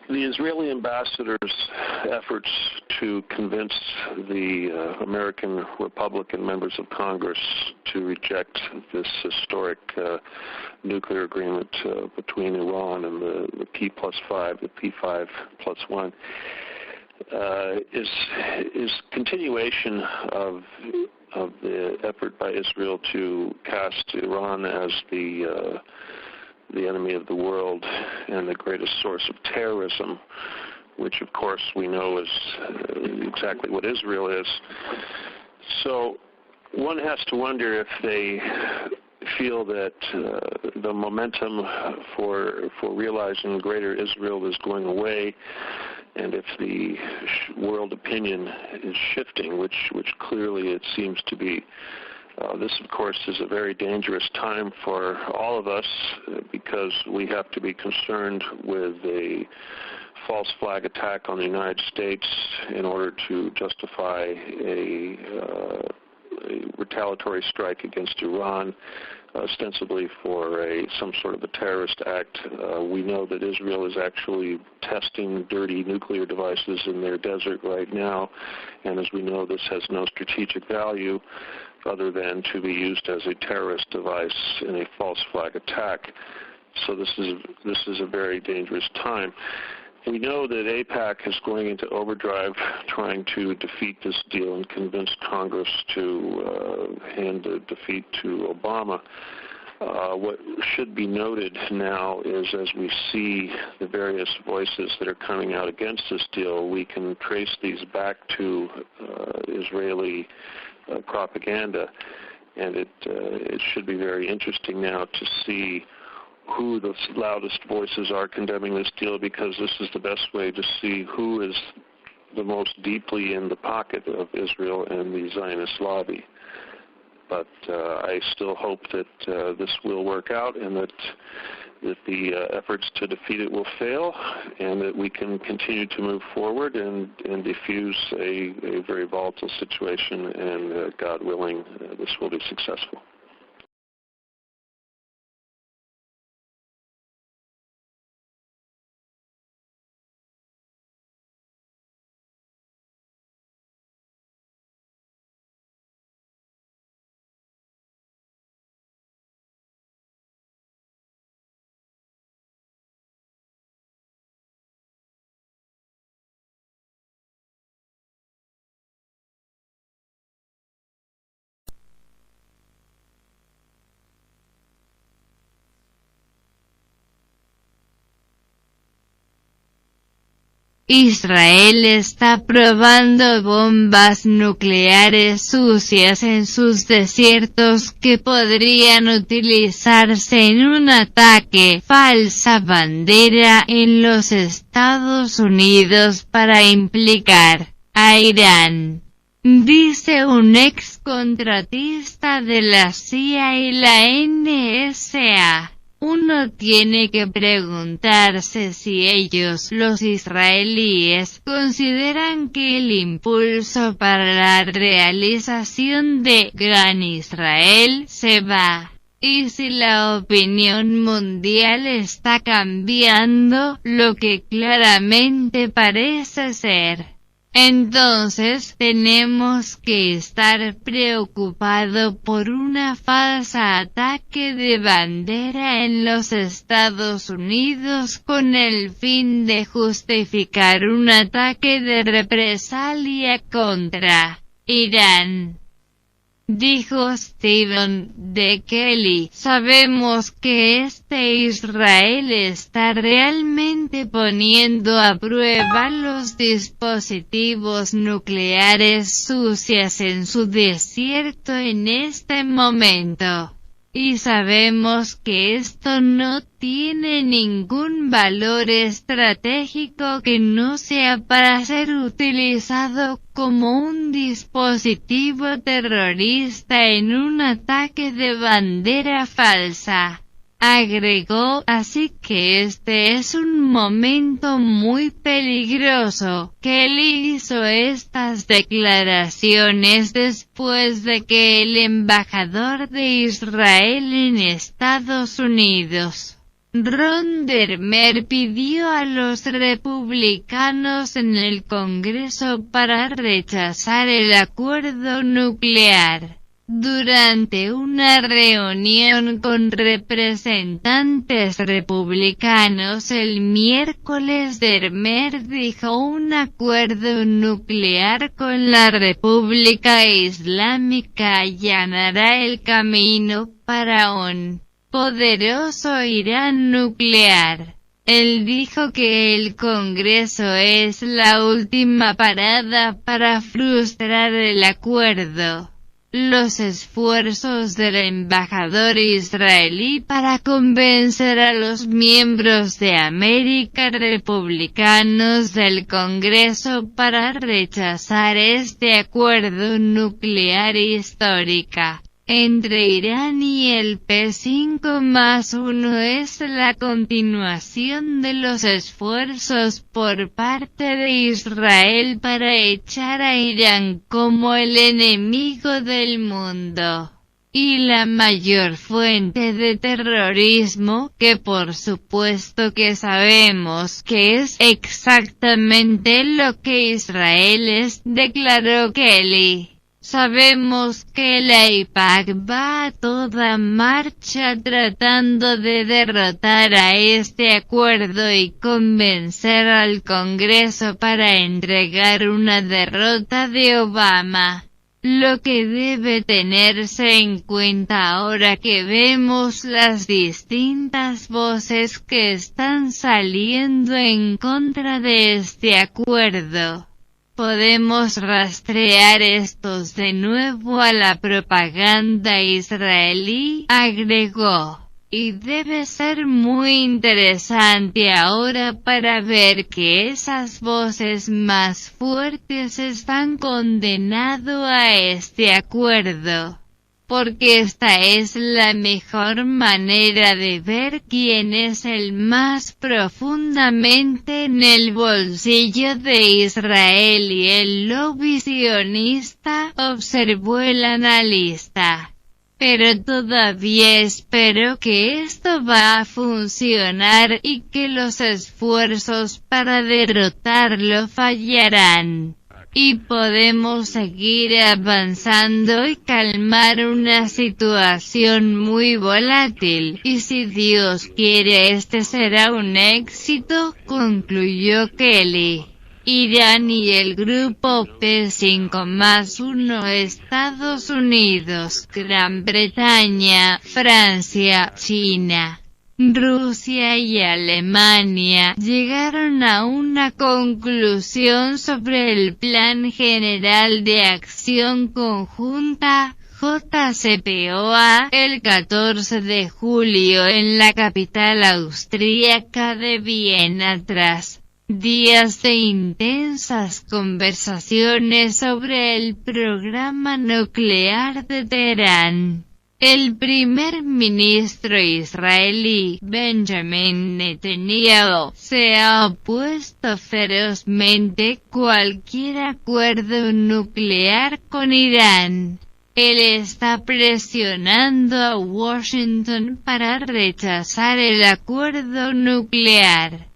The Israeli ambassador's efforts to convince the American Republican members of Congress to reject this historic nuclear agreement between Iran and the P+5, the P5+1, is continuation of the effort by Israel to cast Iran as the enemy of the world and the greatest source of terrorism, which of course we know is exactly what Israel is. So one has to wonder if they feel that the momentum for realizing greater Israel is going away, and if the world opinion is shifting, which clearly it seems to be. This, of course, is a very dangerous time for all of us because we have to be concerned with a false flag attack on the United States in order to justify a retaliatory strike against Iran, ostensibly for some sort of a terrorist act. We know that Israel is actually testing dirty nuclear devices in their desert right now, and as we know, this has no strategic value other than to be used as a terrorist device in a false flag attack. So this is a very dangerous time. We know that AIPAC is going into overdrive trying to defeat this deal and convince Congress to hand the defeat to Obama. What should be noted now is as we see the various voices that are coming out against this deal, we can trace these back to Israeli propaganda, and it should be very interesting now to see who the loudest voices are condemning this deal, because this is the best way to see who is the most deeply in the pocket of Israel and the Zionist lobby. But I still hope that this will work out and that the efforts to defeat it will fail, and that we can continue to move forward and defuse a very volatile situation, and God willing, this will be successful. Israel está probando bombas nucleares sucias en sus desiertos que podrían utilizarse en un ataque falsa bandera en los Estados Unidos para implicar a Irán, dice un ex contratista de la CIA y la NSA. Uno tiene que preguntarse si ellos, los israelíes, consideran que el impulso para la realización de Irán Israel se va, y si la opinión mundial está cambiando, lo que claramente parece ser. Entonces, tenemos que estar preocupados por una falsa ataque de bandera en los Estados Unidos con el fin de justificar un ataque de represalia contra Irán. Dijo Stephen D. Kelly, sabemos que Israel está realmente poniendo a prueba los dispositivos nucleares sucios en su desierto en este momento. Y sabemos que esto no tiene ningún valor estratégico que no sea para ser utilizado como un dispositivo terrorista en un ataque de bandera falsa. Agregó, así que este es un momento muy peligroso. Kelly hizo estas declaraciones después de que el embajador de Israel en Estados Unidos, Ron Dermer pidió a los republicanos en el Congreso para rechazar el acuerdo nuclear. Durante una reunión con representantes republicanos el miércoles, Dermer dijo: un acuerdo nuclear con la República Islámica allanará el camino para un poderoso Irán nuclear. Él dijo que el Congreso es la última parada para frustrar el acuerdo. Los esfuerzos del embajador israelí para convencer a los miembros de América republicanos del Congreso para rechazar este acuerdo nuclear histórico entre Irán y el P5+1 es la continuación de los esfuerzos por parte de Israel para echar a Irán como el enemigo del mundo y la mayor fuente de terrorismo, que por supuesto que sabemos que es exactamente lo que Israel es, declaró Kelly. Sabemos que la AIPAC va a toda marcha tratando de derrotar a este acuerdo y convencer al Congreso para entregar una derrota de Obama. Lo que debe tenerse en cuenta ahora que vemos las distintas voces que están saliendo en contra de este acuerdo. Podemos rastrear estos de nuevo a la propaganda israelí, agregó. Y debe ser muy interesante ahora para ver que esas voces más fuertes están condenando a este acuerdo. Porque esta es la mejor manera de ver quién es el más profundamente en el bolsillo de Israel y el lobby sionista, observó el analista. Pero todavía espero que esto va a funcionar y que los esfuerzos para derrotarlo fallarán. Y podemos seguir avanzando y calmar una situación muy volátil, y si Dios quiere este será un éxito, concluyó Kelly. Irán y el grupo P5+1, Estados Unidos, Gran Bretaña, Francia, China, Rusia y Alemania llegaron a una conclusión sobre el Plan General de Acción Conjunta, JCPOA, el 14 de julio en la capital austríaca de Viena tras días de intensas conversaciones sobre el programa nuclear de Teherán. El primer ministro israelí, Benjamin Netanyahu, se ha opuesto ferozmente a cualquier acuerdo nuclear con Irán. Él está presionando a Washington para rechazar el acuerdo nuclear.